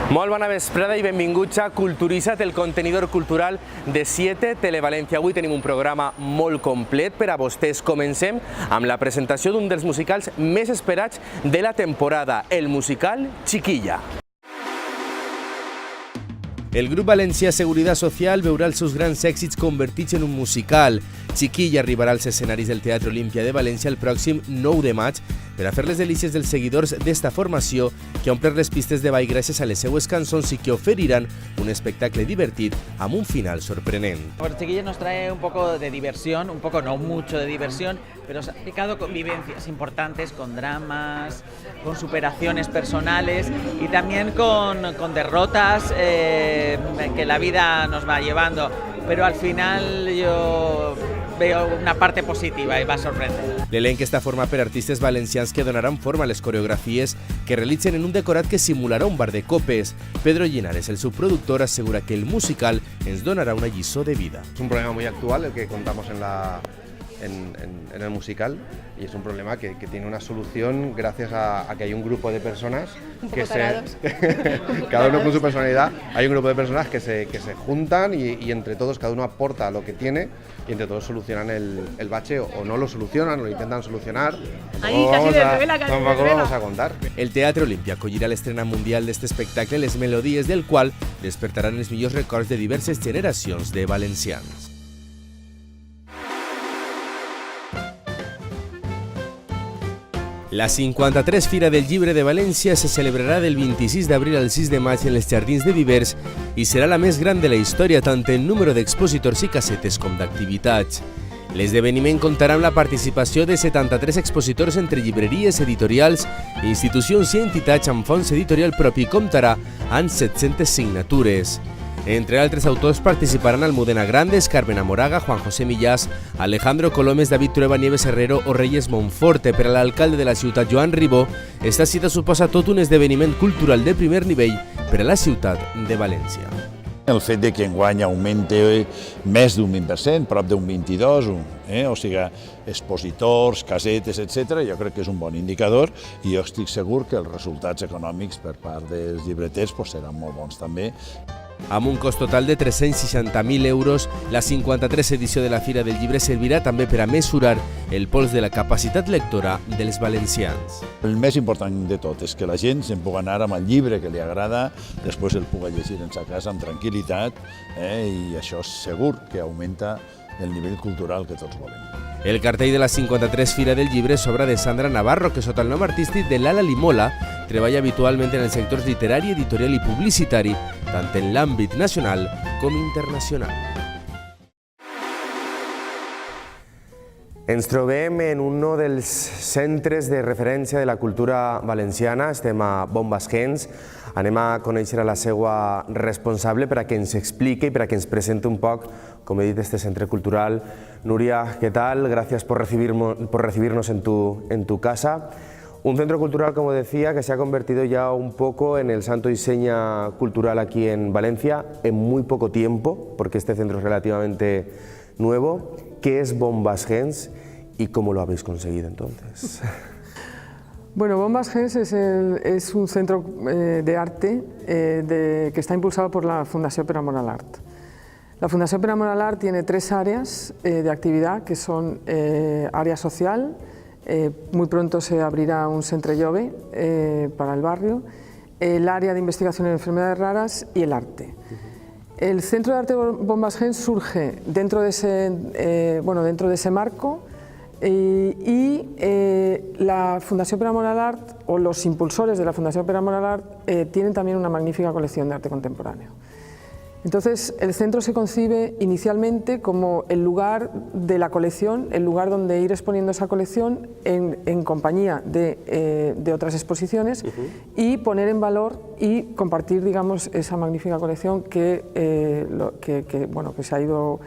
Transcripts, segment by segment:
Molt bona vesprada i benvinguts a Culturitza't, el contenidor cultural de 7 Televalència. Avui tenim un programa molt complet per a vostès. Comencem amb la presentació d'un dels musicals més esperats de la temporada, el musical Chiquilla. El grup valencià Seguridad Social veurà els seus grans èxits convertits en un musical. Chiquilla arribarà als escenaris del Teatre Olímpia de València el pròxim 9 de maig per a fer les delícies dels seguidors d'esta formació que ha omplert les pistes de ball gràcies a les seues cançons i que oferiran un espectacle divertit amb un final sorprenent. Chiquilla nos trae un poco de diversión, un poco, no mucho de diversión, pero se ha aplicado con vivencias importantes, con dramas, con superaciones personales y también con derrotas que la vida nos va llevando, pero al final yo veo una parte positiva y va a sorprender. L'elenc està format per artistes valencians que donaran forma a les coreografies que realitzen en un decorat que simularà un bar de copes. Pedro Llinares, el subproductor, assegura que el musical ens donarà una lliçó de vida. Es un problema muy actual el que contamos en el musical, y es un problema que tiene una solución gracias a que hay un grupo de personas que cada uno con su personalidad, hay un grupo de personas que se juntan y entre todos cada uno aporta lo que tiene y entre todos solucionan el bache o no lo solucionan o lo intentan solucionar. Tampoco vamos a contar. El Teatre Olímpia acollirà l'estrena mundial d'aquest espectacle, les melodies del qual despertaran els millors records de diverses generacions de valencians. La 53 Fira del Llibre de València se celebrarà del 26 d'abril al 6 de maig en els Jardins de Vivers i serà la més gran de la història tant en número d'expositors i casetes com d'activitats. L'esdeveniment comptarà amb la participació de 73 expositors entre llibreries, editorials, institucions i entitats amb fons editorial propi i comptarà amb 700 signatures. Entre altres autors participaran Almudena Grandes, Carmen Amoraga, Juan José Millás, Alejandro Colomes, David Trueba, Nieves Herrero o Reyes Monforte. Per a l'alcalde de la ciutat, Joan Ribó, esta cita suposa tot un esdeveniment cultural de primer nivell per a la ciutat de València. El fet de que enguany augmenti més d'un 20%, prop d'un 22%, o sigui, expositors, casetes, etc., jo crec que és un bon indicador i jo estic segur que els resultats econòmics per part dels llibreters seran molt bons també. Amb un cost total de 360.000 euros, la 53 edició de la Fira del Llibre servirà també per a mesurar el pols de la capacitat lectora dels valencians. El més important de tot és que la gent se'n pugui anar amb el llibre que li agrada, després el pugui llegir en sa casa amb tranquil·litat, i això segur que augmenta el nivell cultural que tots volem. El cartell de la 53 Fira del Llibre és obra de Sandra Navarro, que sota el nom artístic de Lala Limola treballa habitualment en els sectors literari, editorial i publicitari, tant en l'àmbit nacional com internacional. Ens trobem en un dels centres de referència de la cultura valenciana, estem a Bombas Gens. Anem a conèixer a la seva responsable per a que ens expliqui i per a que ens presenti un poc, com he dit, este centre cultural. Nuria, ¿qué tal? Gracias por recibirnos en tu casa. Un centro cultural, como decía, que se ha convertido ya un poco en el santo y seña cultural aquí en Valencia en muy poco tiempo, porque este centro es relativamente nuevo. ¿Qué es Bombas Gens y cómo lo habéis conseguido entonces? Bueno, Bombas Gens es un centro de arte que está impulsado por la Fundación Per Amor al Art. La Fundación Per Amor al Art tiene 3 áreas de actividad, que son área social, muy pronto se abrirá un centro jove para el barrio, el área de investigación en enfermedades raras y el arte. El Centro de Arte Bombas Gens surge dentro de ese marco y la Fundación Per Amor al Art, o los impulsores de la Fundación Per Amor al Art, tienen también una magnífica colección de arte contemporáneo. Entonces, el centro se concibe inicialmente como el lugar de la colección, el lugar donde ir exponiendo esa colección en compañía de otras exposiciones y poner en valor y compartir, digamos, esa magnífica colección que se ha ido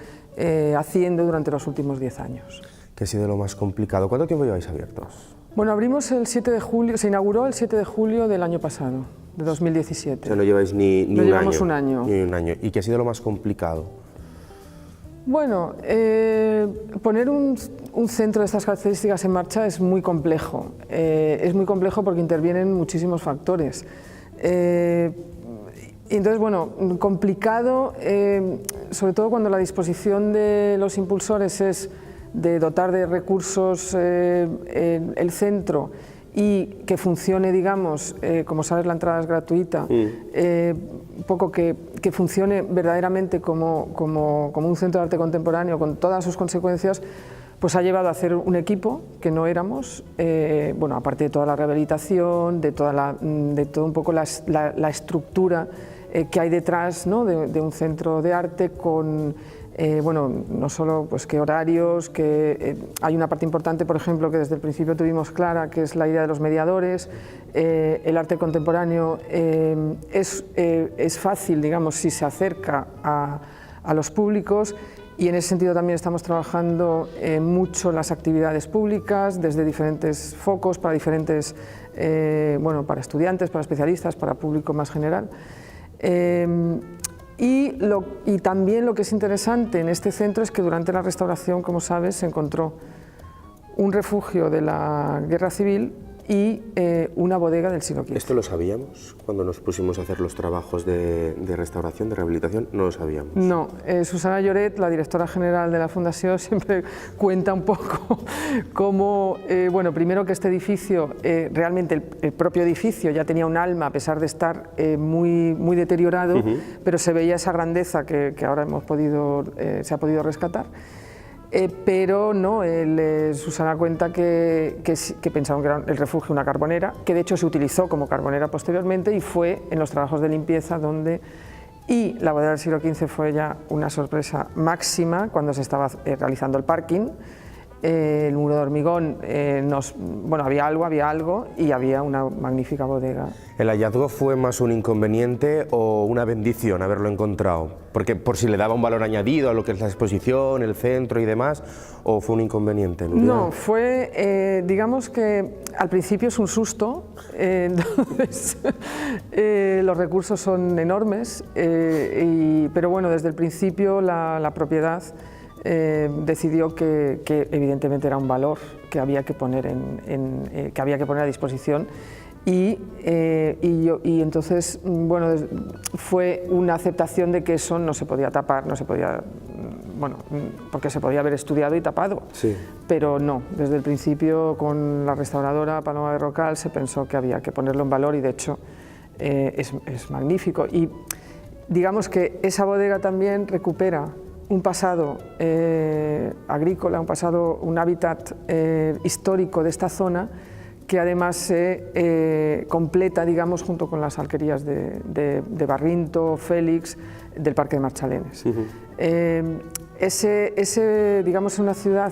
haciendo durante los últimos 10 años. ¿Qué ha sido lo más complicado? ¿Cuánto tiempo lleváis abiertos? Bueno, abrimos el 7 de julio, se inauguró el 7 de julio del año pasado, de 2017. O sea, no lleváis ni un año. No llevamos un año. Ni un año. ¿Y qué ha sido lo más complicado? Bueno, poner un centro de estas características en marcha es muy complejo. Es muy complejo porque intervienen muchísimos factores. Y entonces, bueno, complicado, sobre todo cuando la disposición de los impulsores es de dotar de recursos el centro y que funcione, digamos, como sabes, la entrada es gratuita, un poco que funcione verdaderamente como un centro de arte contemporáneo con todas sus consecuencias, pues ha llevado a hacer un equipo que no éramos, bueno, aparte de toda la rehabilitación, de todo un poco la estructura que hay detrás, ¿no?, de un centro de arte con, bueno, no solo pues qué horarios, que hay una parte importante, por ejemplo, que desde el principio tuvimos clara, que es la idea de los mediadores. El arte contemporáneo es fácil, digamos, si se acerca a los públicos, y en ese sentido también estamos trabajando mucho las actividades públicas desde diferentes focos, para diferentes, bueno, para estudiantes, para especialistas, para público más general. Y también lo que es interesante en este centro es que durante la restauración, como sabes, se encontró un refugio de la Guerra Civil y una bodega del siglo XV. ¿Esto lo sabíamos cuando nos pusimos a hacer los trabajos de restauración, de rehabilitación? No lo sabíamos. No, Susana Lloret, la directora general de la Fundación, siempre cuenta un poco cómo, bueno, primero que este edificio, realmente el propio edificio ya tenía un alma a pesar de estar muy deteriorado, pero se veía esa grandeza que ahora se ha podido rescatar. Pero no, Susana cuenta que pensaban que era el refugio una carbonera, que de hecho se utilizó como carbonera posteriormente y fue en los trabajos de limpieza donde... Y la bodega del siglo XV fue ya una sorpresa máxima cuando se estaba realizando el parking. El muro de hormigón, bueno, había algo y había una magnífica bodega. ¿El hallazgo fue más un inconveniente o una bendición haberlo encontrado? Porque por si le daba un valor añadido a lo que es la exposición, el centro y demás, ¿o fue un inconveniente? No, fue, digamos que al principio es un susto, entonces los recursos son enormes, pero bueno, desde el principio la propiedad decidió que evidentemente era un valor que había que poner a disposición y entonces, bueno, fue una aceptación de que eso no se podía tapar, no se podía, bueno, porque se podía haber estudiado y tapado, sí. Pero no, desde el principio con la restauradora Paloma Berrocal se pensó que había que ponerlo en valor y de hecho es magnífico. Y digamos que esa bodega también recupera un pasado agrícola, un hábitat histórico de esta zona que además se completa, digamos, junto con las alquerías de Barrinto, Félix, del Parque de Marchalenes. Digamos, es una ciudad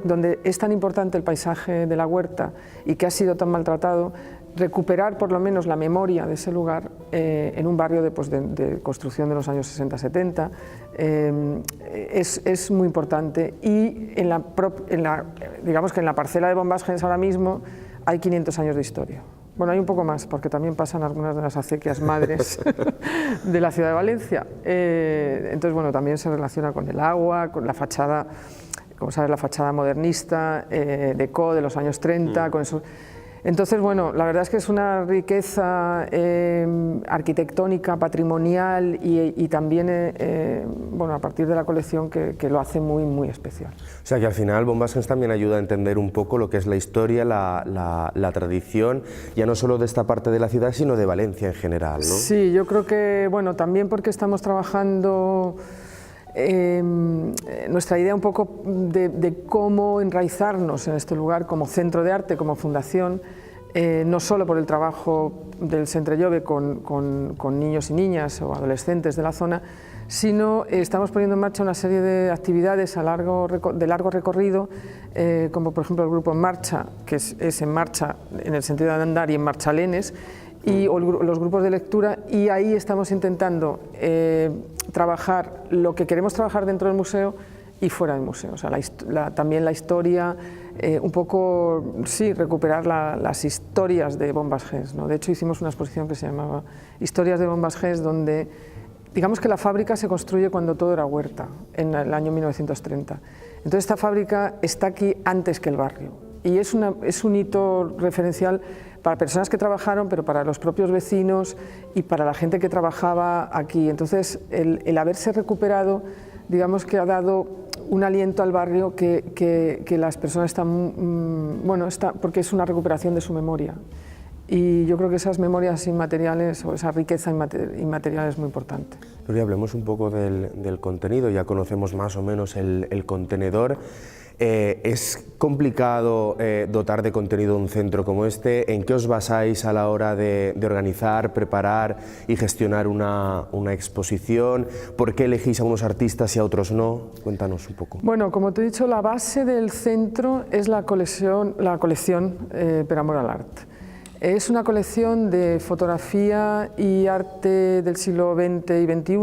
donde es tan importante el paisaje de la huerta y que ha sido tan maltratado, recuperar por lo menos la memoria de ese lugar en un barrio de construcción de los años 60-70 es muy importante. Y digamos que en la parcela de Bombas Gens ahora mismo hay 500 años de historia. Bueno, hay un poco más, porque también pasan algunas de las acequias madres de la ciudad de Valencia. Entonces, bueno, también se relaciona con el agua, con la fachada, como sabes, la fachada modernista, de los años 30, con eso. Entonces, bueno, la verdad es que es una riqueza arquitectónica, patrimonial y también, bueno, a partir de la colección que lo hace muy especial. O sea que al final Bombas Gens también ayuda a entender un poco lo que es la historia, la tradición, ya no solo de esta parte de la ciudad, sino de Valencia en general, ¿no? Sí, yo creo que, bueno, también porque estamos trabajando nuestra idea un poco de cómo enraizarnos en este lugar como centro de arte, como fundación, no solo por el trabajo del Centre Jove con niños y niñas o adolescentes de la zona, sino estamos poniendo en marcha una serie de actividades de largo recorrido, como por ejemplo el grupo En Marcha, que es en marcha en el sentido de andar y en marchalenes, o los grupos de lectura, y ahí estamos intentando trabajar lo que queremos trabajar dentro del museo y fuera del museo, o sea, también la historia, un poco, sí, recuperar las historias de Bombas Gens, ¿no? De hecho, hicimos una exposición que se llamaba Historias de Bombas Gens, donde, digamos que la fábrica se construye cuando todo era huerta, en el año 1930. Entonces, esta fábrica está aquí antes que el barrio, y es un hito referencial para personas que trabajaron, pero para los propios vecinos y para la gente que trabajaba aquí. Entonces, el haberse recuperado, digamos que ha dado un aliento al barrio que las personas están, bueno, porque es una recuperación de su memoria. Y yo creo que esas memorias inmateriales o esa riqueza inmaterial es muy importante. Nuria, hablemos un poco del contenido, ya conocemos más o menos el contenedor. ¿Es complicado dotar de contenido un centro como este? ¿En qué os basáis a la hora de organizar, preparar y gestionar una exposición? ¿Por qué elegís a unos artistas y a otros no? Cuéntanos un poco. Bueno, como te he dicho, la base del centro es la colección Per Amor al Art. Es una colección de fotografía y arte del siglo XX y XXI,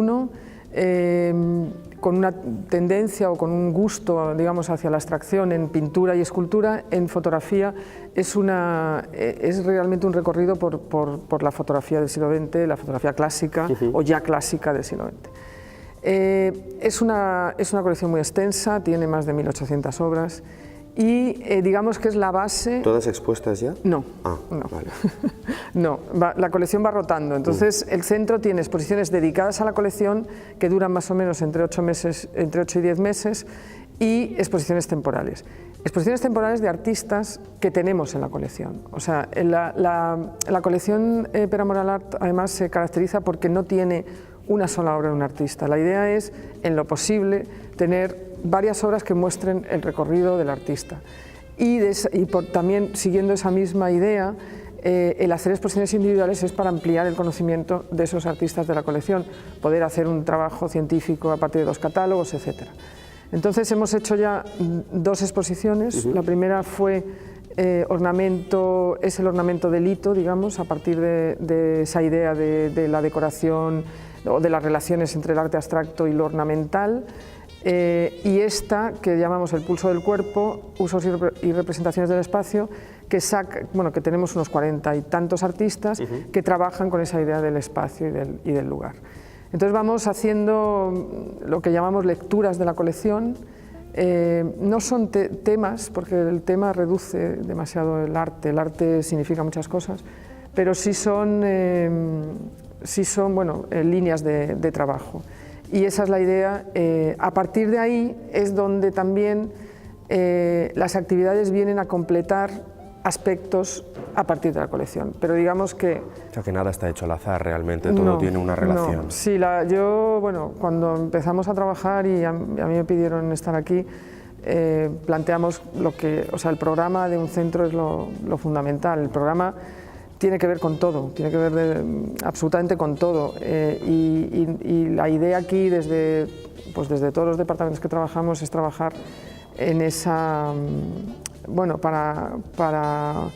con una tendencia o con un gusto, digamos, hacia la abstracción en pintura y escultura. En fotografía es realmente un recorrido por la fotografía del siglo XX, la fotografía clásica o ya clásica del siglo XX. Es una colección muy extensa, tiene más de 1800 obras. Y digamos que es la base... ¿Todas expuestas ya? No, no. Vale. No, la colección va rotando, entonces el centro tiene exposiciones dedicadas a la colección que duran más o menos entre 8 y 10 meses y exposiciones temporales. Exposiciones temporales de artistas que tenemos en la colección. O sea, la colección Per Amor al Art además se caracteriza porque no tiene una sola obra de un artista. La idea es, en lo posible, tener varias obras que muestren el recorrido del artista. Y también, siguiendo esa misma idea, el hacer exposiciones individuales es para ampliar el conocimiento de esos artistas de la colección, poder hacer un trabajo científico a partir de los catálogos, etc. Entonces hemos hecho ya 2 exposiciones. La primera fue el ornamento del hito, digamos, a partir de esa idea de la decoración o de las relaciones entre el arte abstracto y lo ornamental. Y esta, que llamamos El pulso del cuerpo, usos y representaciones del espacio, que tenemos unos 40 y tantos artistas que trabajan con esa idea del espacio y del lugar. Entonces vamos haciendo lo que llamamos lecturas de la colección. No son temas, porque el tema reduce demasiado el arte significa muchas cosas, pero sí son líneas de trabajo. Y esa es la idea. A partir de ahí es donde también las actividades vienen a completar aspectos a partir de la colección. Pero digamos que... O sea, que nada está hecho al azar realmente, todo tiene una relación. No. Sí, cuando empezamos a trabajar y a mí me pidieron estar aquí, planteamos el programa de un centro es lo fundamental. El programa tiene que ver con todo, tiene que ver absolutamente con todo. Y la idea aquí, desde todos los departamentos que trabajamos, es trabajar en esa... para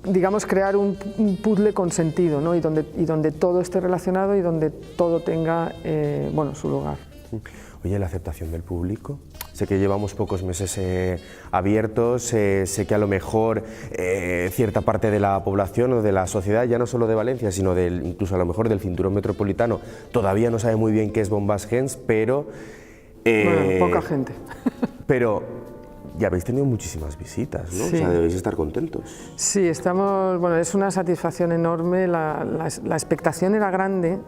digamos, crear un puzzle con sentido, ¿no? y donde todo esté relacionado y donde todo tenga su lugar. Oye, la aceptación del público. Sé que llevamos pocos meses abiertos, sé que a lo mejor cierta parte de la población o de la sociedad, ya no solo de Valencia, sino incluso a lo mejor del cinturón metropolitano, todavía no sabe muy bien qué es Bombas Gens, pero... poca gente. Pero ya habéis tenido muchísimas visitas, ¿no? Sí. O sea, debéis estar contentos. Sí, es una satisfacción enorme, la expectación era grande.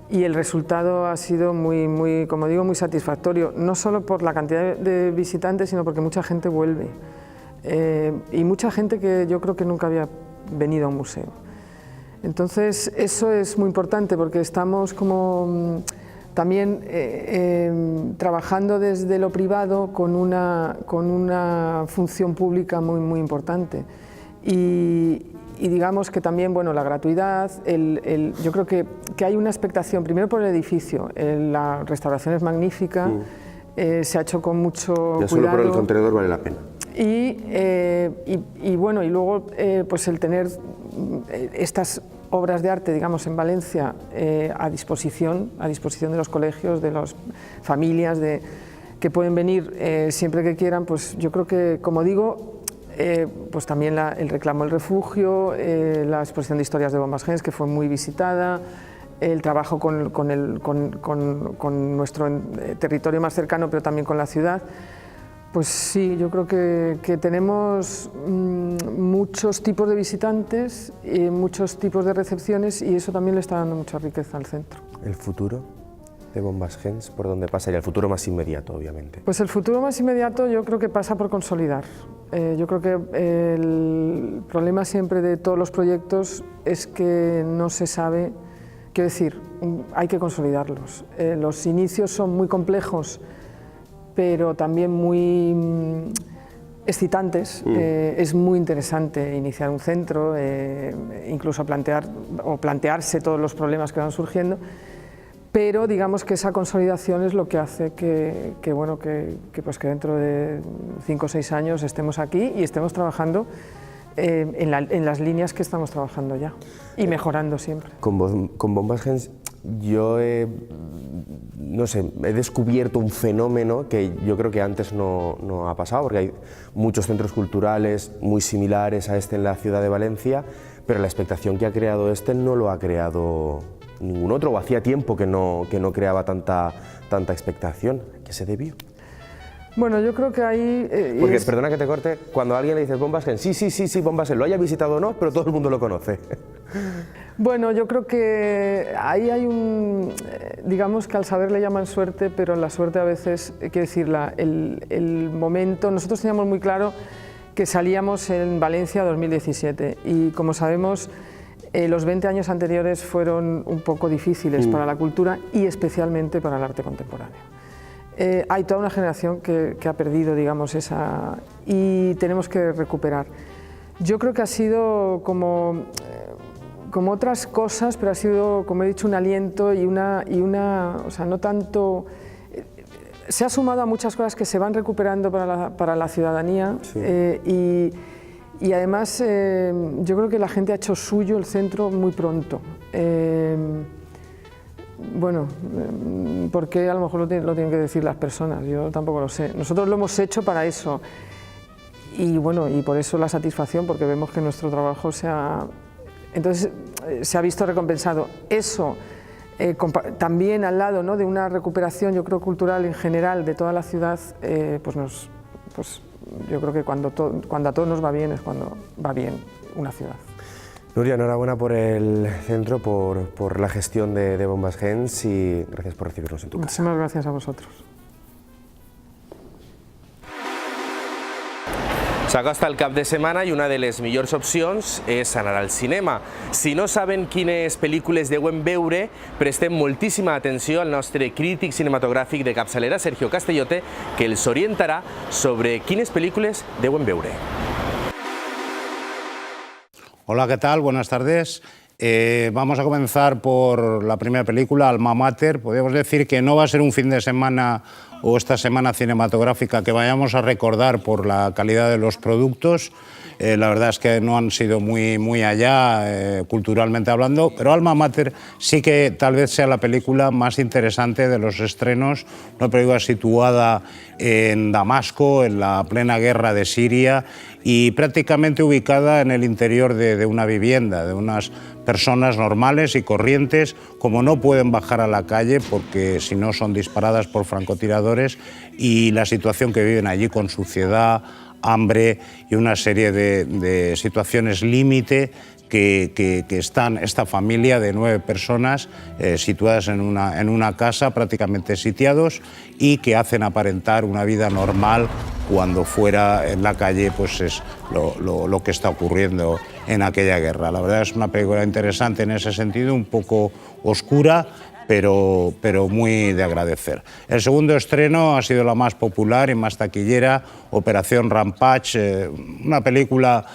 Y el resultado ha sido muy, como digo, muy satisfactorio, no solo por la cantidad de visitantes, sino porque mucha gente vuelve. Y mucha gente que yo creo que nunca había venido a un museo. Entonces, eso es muy importante porque estamos como también trabajando desde lo privado con una función pública muy importante. Y digamos que también, la gratuidad, yo creo que hay una expectación, primero por el edificio, la restauración es magnífica, se ha hecho con mucho cuidado. Ya solo por el contenedor vale la pena. Y luego pues el tener estas obras de arte, digamos, en Valencia a disposición de los colegios, de las familias, que pueden venir siempre que quieran, pues yo creo que, como digo, pues también el reclamo del refugio, la exposición de historias de Bombas Gens, que fue muy visitada, el trabajo con nuestro territorio más cercano, pero también con la ciudad, Pues sí, yo creo que tenemos muchos tipos de visitantes y muchos tipos de recepciones y eso también le está dando mucha riqueza al centro. ¿El futuro de Bombas Gens por dónde pasa? Y el futuro más inmediato, obviamente. Pues el futuro más inmediato yo creo que pasa por consolidar. Yo creo que el problema siempre de todos los proyectos es que no se sabe, quiero decir, hay que consolidarlos. Los inicios son muy complejos, pero también muy excitantes. Es muy interesante iniciar un centro, incluso plantearse todos los problemas que van surgiendo, pero digamos que esa consolidación es lo que hace que dentro de 5 o 6 años estemos aquí y estemos trabajando en las líneas que estamos trabajando ya y mejorando siempre. Con Bombas Gens yo he descubierto un fenómeno que yo creo que antes no ha pasado, porque hay muchos centros culturales muy similares a este en la ciudad de Valencia, pero la expectación que ha creado este no lo ha creado ningún otro, o hacía tiempo que no creaba tanta expectación. ¿A qué se debió? Bueno, yo creo que ahí... Porque, perdona que te corte, cuando a alguien le dices Bombas Gens, sí, Bombas Gens, lo haya visitado o no, pero todo el mundo lo conoce. Bueno, yo creo que ahí hay digamos que al saber le llaman suerte, pero la suerte a veces, quiero decir, el momento, nosotros teníamos muy claro que salíamos en Valencia 2017 y como sabemos los 20 años anteriores fueron un poco difíciles para la cultura y especialmente para el arte contemporáneo. Hay toda una generación que ha perdido, digamos, esa y tenemos que recuperar. Yo creo que ha sido como otras cosas, pero ha sido, como he dicho, un aliento y una, o sea, no tanto... Se ha sumado a muchas cosas que se van recuperando para la ciudadanía, sí. Y además yo creo que la gente ha hecho suyo el centro muy pronto. Bueno, porque a lo mejor lo tienen que decir las personas, yo tampoco lo sé. Nosotros lo hemos hecho para eso y bueno, y por eso la satisfacción, porque vemos que nuestro trabajo se ha visto recompensado. Eso también al lado, ¿no?, de una recuperación, yo creo, cultural en general de toda la ciudad, pues yo creo que cuando a todos nos va bien es cuando va bien una ciudad. Nuria, enhorabuena por el centro, por la gestión de Bombas Gens y gracias por recibirnos en tu casa. Muchísimas gracias a vosotros. S'acosta el cap de setmana i una de les millors opcions és anar al cinema. Si no saben quines pel·lícules deuen veure, prestem moltíssima atenció al nostre crític cinematogràfic de capçalera, Sergio Castellote, que els orientarà sobre quines pel·lícules deuen veure. Hola, ¿qué tal? Buenas tardes. Vamos a comenzar por la primera película, Alma Mater. Podríamos decir que no va a ser un fin de semana o esta semana cinematográfica que vayamos a recordar por la calidad de los productos. La verdad es que no han sido muy allá, culturalmente hablando, pero Alma Mater sí que tal vez sea la película más interesante de los estrenos, una película situada en Damasco, en la plena guerra de Siria, y prácticamente ubicada en el interior de una vivienda, de unas personas normales y corrientes, como no pueden bajar a la calle porque si no son disparadas por francotiradores, y la situación que viven allí con suciedad, hambre y una serie de situaciones límite que están esta familia de 9 personas situadas en una casa, prácticamente sitiados, y que hacen aparentar una vida normal cuando fuera en la calle pues es lo que está ocurriendo en aquella guerra. La verdad es una película interesante en ese sentido, un poco oscura, pero muy de agradecer. El segundo estreno ha sido la más popular y más taquillera, Operación Rampage, una película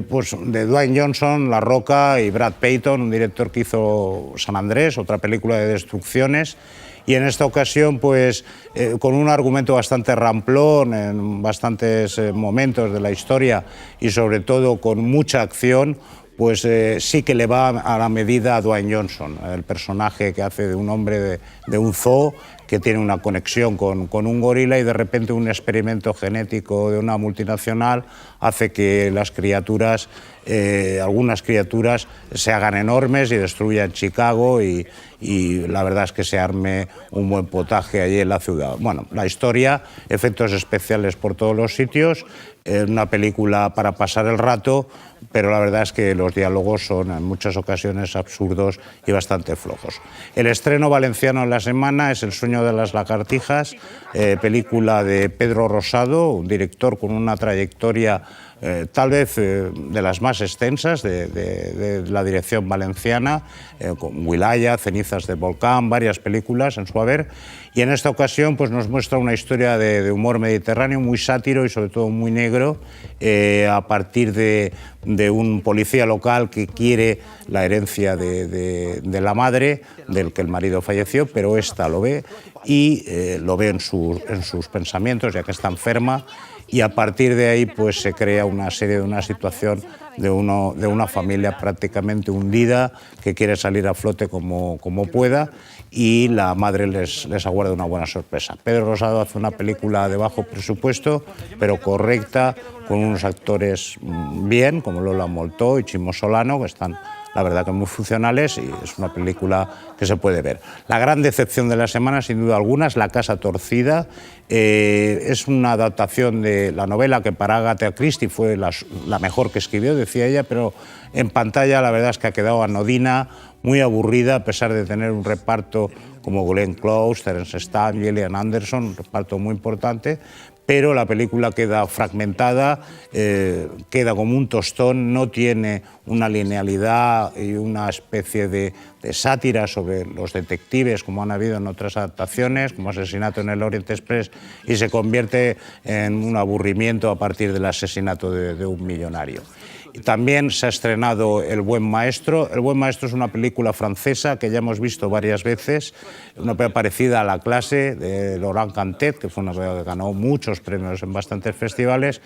pues de Dwayne Johnson, La Roca y Brad Peyton, un director que hizo San Andrés, otra película de destrucciones, y en esta ocasión pues con un argumento bastante ramplón en bastantes momentos de la historia y sobre todo con mucha acción, pues sí que le va a la medida a Dwayne Johnson, el personaje que hace de un hombre de un zoo que tiene una conexión con un gorila y de repente un experimento genético de una multinacional hace que las criaturas, algunas criaturas, se hagan enormes y destruyan Chicago y la verdad es que se arme un buen potaje allí en la ciudad. Bueno, la historia, efectos especiales por todos los sitios, una película para pasar el rato, pero la verdad es que los diálogos son en muchas ocasiones absurdos y bastante flojos. El estreno valenciano en la semana es El sueño de las lagartijas, película de Pedro Rosado, un director con una trayectoria tal vez de las más extensas de la dirección valenciana, con Wilaya, Cenizas de Volcán, varias películas en su haber, y en esta ocasión pues, nos muestra una historia de humor mediterráneo muy sátiro y sobre todo muy negro, a partir de un policía local que quiere la herencia de la madre, del que el marido falleció, pero esta lo ve y lo ve en sus pensamientos, ya que está enferma, y a partir de ahí pues se crea una situación de una familia prácticamente hundida que quiere salir a flote como pueda, y la madre les aguarda una buena sorpresa. Pedro Rosado hace una película de bajo presupuesto, pero correcta, con unos actores bien, como Lola Moltó y Chimo Solano, que están la verdad que muy funcionales, y es una película que se puede ver. La gran decepción de la semana, sin duda alguna, es La casa torcida. Es una adaptación de la novela que para Agatha Christie fue la mejor que escribió, decía ella, pero en pantalla la verdad es que ha quedado anodina, muy aburrida, a pesar de tener un reparto como Glenn Close, Terence Stamp, Gillian Anderson, un reparto muy importante, pero la película queda fragmentada, queda como un tostón, no tiene una linealidad y una especie de sátira sobre los detectives como han habido en otras adaptaciones, como Asesinato en el Orient Express, y se convierte en un aburrimiento a partir del asesinato de un millonario. También se ha estrenado El buen maestro. El buen maestro es una película francesa que ya hemos visto varias veces, una película parecida a La clase de Laurent Cantet, que fue una película que ganó muchos premios en bastantes festivales,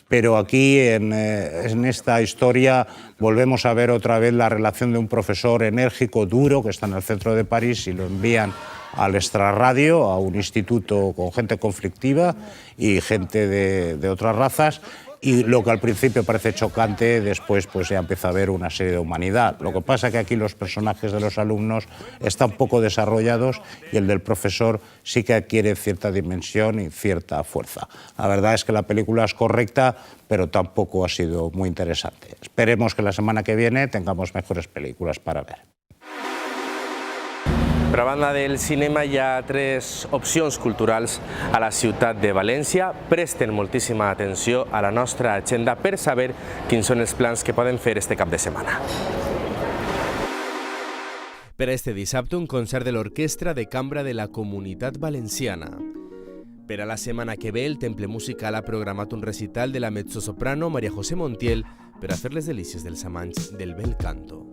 pero aquí en esta historia volvemos a ver otra vez la relación de un profesor enérgico, duro, que está en el centro de París y lo envían al extrarradio, a un instituto con gente conflictiva y gente de otras razas, y lo que al principio parece chocante, después pues ya empieza a haber una serie de humanidad. Lo que pasa es que aquí los personajes de los alumnos están poco desarrollados y el del profesor sí que adquiere cierta dimensión y cierta fuerza. La verdad es que la película es correcta, pero tampoco ha sido muy interesante. Esperemos que la semana que viene tengamos mejores películas para ver. Per a banda del cinema hi ha 3 opcions culturals a la ciutat de València. Presten moltíssima atenció a la nostra agenda per saber quins són els plans que poden fer este cap de setmana. Per a este dissabte, un concert de l'Orquestra de Cambra de la Comunitat Valenciana. Per a la setmana que ve, el Temple Musical ha programat un recital de la mezzosoprano María José Montiel per a fer les delícies dels amants del bel canto.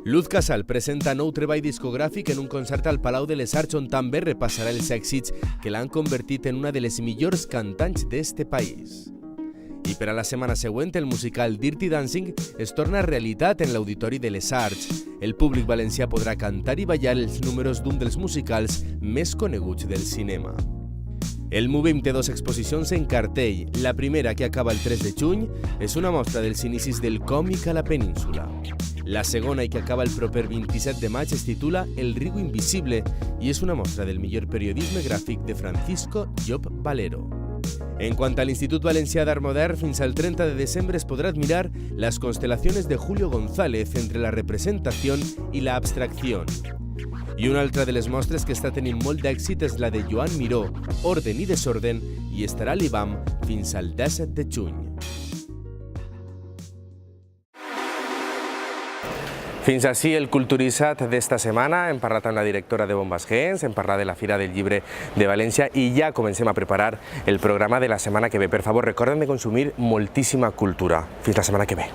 Luz Casal presenta nou treball discogràfic en un concert al Palau de les Arts on també repassarà els èxits que l'han convertit en una de les millors cantants d'este país. I per a la setmana següent, el musical Dirty Dancing es torna realitat en l'Auditori de les Arts. El públic valencià podrà cantar i ballar els números d'un dels musicals més coneguts del cinema. El MUBIM té 2 exposicions en cartell. La primera, que acaba el 3 de juny, és una mostra dels inicis del còmic a la península. La segona, i que acaba el proper 27 de maig, es titula El riu invisible i és una mostra del millor periodisme gràfic de Francisco Llop Valero. En quant a l'Institut Valencià d'Art Modern, fins al 30 de desembre es podrà admirar las constelaciones de Julio González entre la representación y la abstracción. I una altra de les mostres que està tenint molt d'èxit és la de Joan Miró, Orden i Desorden, i estarà a l'IBAM fins al 17 de juny. Fins així el Culturizat d'esta setmana. Hem parlat amb la directora de Bombas Gens, hem parlat de la Fira del Llibre de València i ja comencem a preparar el programa de la setmana que ve. Per favor, recorden de consumir moltíssima cultura. Fins la setmana que ve.